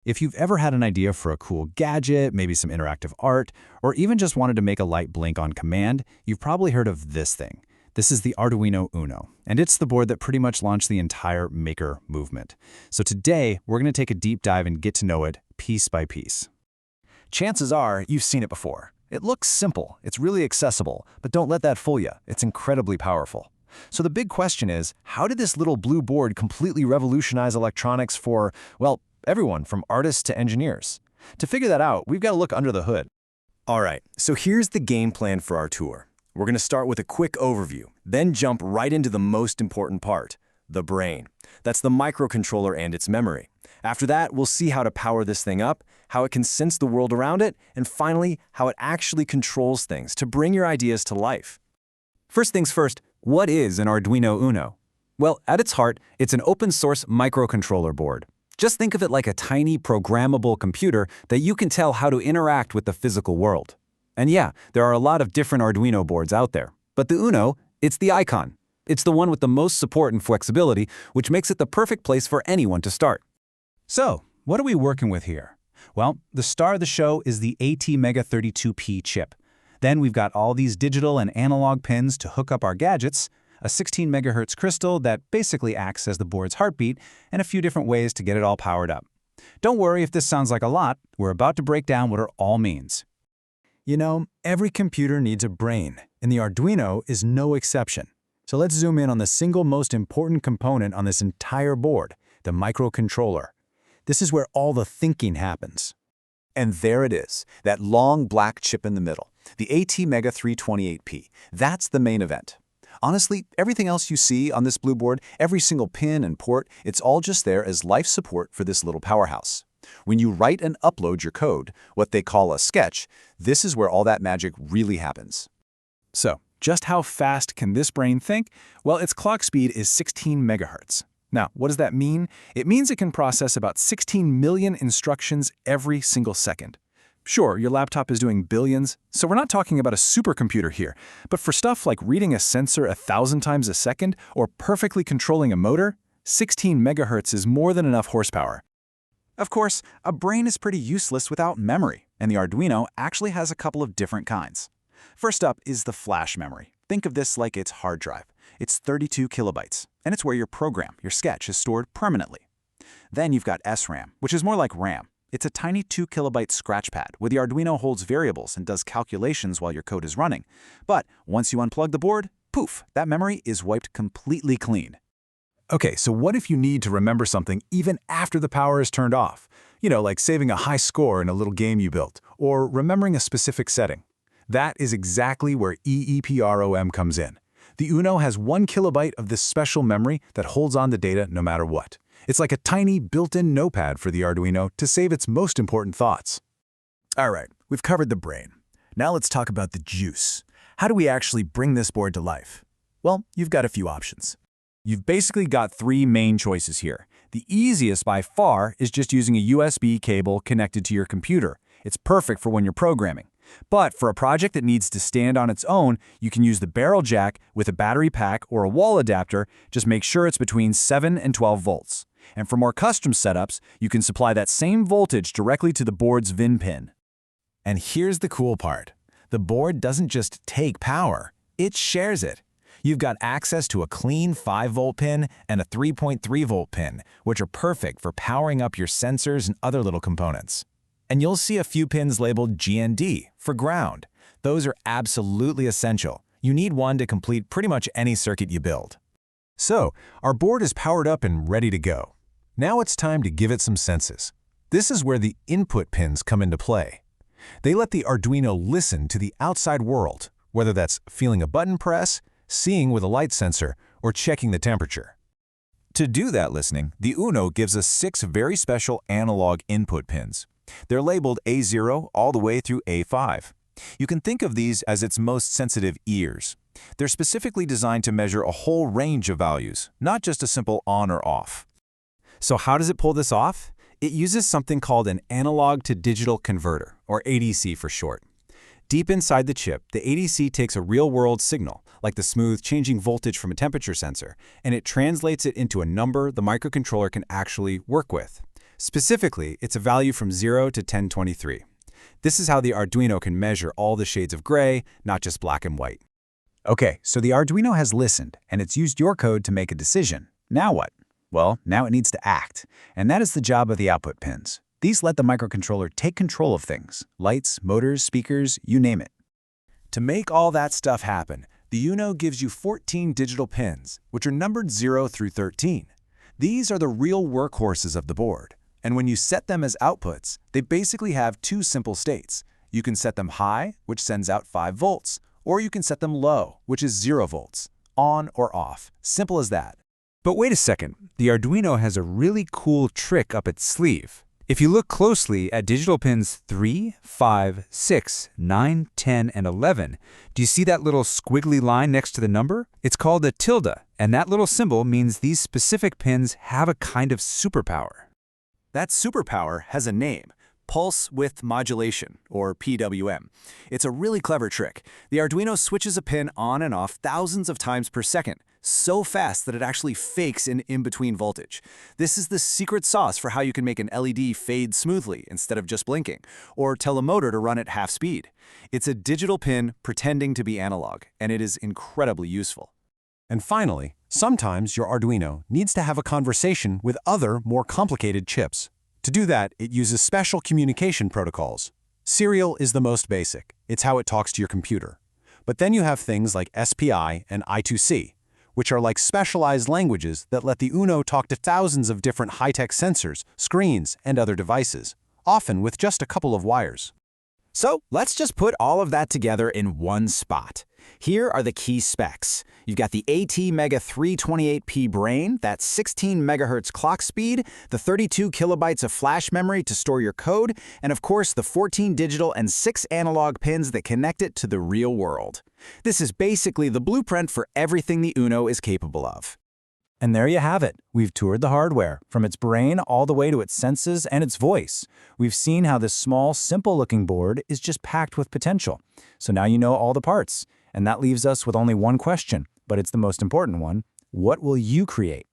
If you've ever had an idea for a cool gadget, maybe some interactive art, or even just wanted to make a light blink on command, you've probably heard of this thing. This is the Arduino Uno, and it's the board that pretty much launched the entire maker movement. So today, we're going to take a deep dive and get to know it piece by piece. Chances are you've seen it before. It looks simple, it's really accessible, but don't let that fool you. It's incredibly powerful. So the big question is, how did this little blue board completely revolutionize electronics for, well, everyone from artists to engineers? To figure that out, we've got to look under the hood. All right, so here's the game plan for our tour. We're going to start with a quick overview, then jump right into the most important part, the brain. That's the microcontroller and its memory. After that, we'll see how to power this thing up, how it can sense the world around it, and finally, how it actually controls things to bring your ideas to life. First things first, what is an Arduino Uno? Well, at its heart, it's an open-source microcontroller board. Just think of it like a tiny programmable computer that you can tell how to interact with the physical world. And yeah, there are a lot of different Arduino boards out there. But the Uno, it's the icon. It's the one with the most support and flexibility, which makes it the perfect place for anyone to start. So, what are we working with here? Well, the star of the show is the ATmega32P chip. Then we've got all these digital and analog pins to hook up our gadgets, a 16 megahertz crystal that basically acts as the board's heartbeat, and a few different ways to get it all powered up. Don't worry if this sounds like a lot. We're about to break down what it all means. You know, every computer needs a brain, and the Arduino is no exception. So let's zoom in on the single most important component on this entire board, the microcontroller. This is where all the thinking happens. And there it is, that long black chip in the middle, the ATmega328P. That's the main event. Honestly, everything else you see on this blue board, every single pin and port, it's all just there as life support for this little powerhouse. When you write and upload your code, what they call a sketch, this is where all that magic really happens. So, just how fast can this brain think? Well, its clock speed is 16 megahertz. Now, what does that mean? It means it can process about 16 million instructions every single second. Sure, your laptop is doing billions, so we're not talking about a supercomputer here. But for stuff like reading a sensor 1,000 times a second or perfectly controlling a motor, 16 megahertz is more than enough horsepower. Of course, a brain is pretty useless without memory, and the Arduino actually has a couple of different kinds. First up is the flash memory. Think of this like its hard drive. It's 32 kilobytes, and it's where your program, your sketch, is stored permanently. Then you've got SRAM, which is more like RAM. It's a tiny 2 kilobyte scratch pad where the Arduino holds variables and does calculations while your code is running. But once you unplug the board, poof, that memory is wiped completely clean. Okay, so what if you need to remember something even after the power is turned off? You know, like saving a high score in a little game you built, or remembering a specific setting. That is exactly where EEPROM comes in. The Uno has 1 kilobyte of this special memory that holds on the data no matter what. It's like a tiny built-in notepad for the Arduino to save its most important thoughts. All right, we've covered the brain. Now let's talk about the juice. How do we actually bring this board to life? Well, you've got a few options. You've basically got three main choices here. The easiest by far is just using a USB cable connected to your computer. It's perfect for when you're programming. But for a project that needs to stand on its own, you can use the barrel jack with a battery pack or a wall adapter. Just make sure it's between 7 and 12 volts. And for more custom setups, you can supply that same voltage directly to the board's VIN pin. And here's the cool part. The board doesn't just take power, it shares it. You've got access to a clean 5-volt pin and a 3.3-volt pin, which are perfect for powering up your sensors and other little components. And you'll see a few pins labeled GND for ground. Those are absolutely essential. You need one to complete pretty much any circuit you build. So, our board is powered up and ready to go. Now it's time to give it some senses. This is where the input pins come into play. They let the Arduino listen to the outside world, whether that's feeling a button press, seeing with a light sensor, or checking the temperature. To do that listening, the Uno gives us 6 very special analog input pins. They're labeled A0 all the way through A5. You can think of these as its most sensitive ears. They're specifically designed to measure a whole range of values, not just a simple on or off. So how does it pull this off? It uses something called an analog to digital converter, or ADC for short. Deep inside the chip, the ADC takes a real-world signal, like the smooth changing voltage from a temperature sensor, and it translates it into a number the microcontroller can actually work with. Specifically, it's a value from 0 to 1023. This is how the Arduino can measure all the shades of gray, not just black and white. Okay, so the Arduino has listened, and it's used your code to make a decision. Now what? Well, now it needs to act, and that is the job of the output pins. These let the microcontroller take control of things: lights, motors, speakers, you name it. To make all that stuff happen, the Uno gives you 14 digital pins, which are numbered 0 through 13. These are the real workhorses of the board, and when you set them as outputs, they basically have two simple states. You can set them high, which sends out 5 volts, or you can set them low, which is 0 volts, on or off. Simple as that. But wait a second, the Arduino has a really cool trick up its sleeve. If you look closely at digital pins 3, 5, 6, 9, 10, and 11, do you see that little squiggly line next to the number? It's called a tilde, and that little symbol means these specific pins have a kind of superpower. That superpower has a name: pulse width modulation, or PWM. It's a really clever trick. The Arduino switches a pin on and off thousands of times per second, so fast that it actually fakes an in-between voltage. This is the secret sauce for how you can make an LED fade smoothly instead of just blinking, or tell a motor to run at half speed. It's a digital pin pretending to be analog, and it is incredibly useful. And finally, sometimes your Arduino needs to have a conversation with other, more complicated chips. To do that, it uses special communication protocols. Serial is the most basic. It's how it talks to your computer. But then you have things like SPI and I2C, which are like specialized languages that let the Uno talk to thousands of different high-tech sensors, screens, and other devices, often with just a couple of wires. So let's just put all of that together in one spot. Here are the key specs. You've got the ATmega 328P brain, that's 16 megahertz clock speed, the 32 kilobytes of flash memory to store your code, and of course the 14 digital and 6 analog pins that connect it to the real world. This is basically the blueprint for everything the Uno is capable of. And there you have it. We've toured the hardware, from its brain all the way to its senses and its voice. We've seen how this small, simple-looking board is just packed with potential. So now you know all the parts. And that leaves us with only one question, but it's the most important one. What will you create?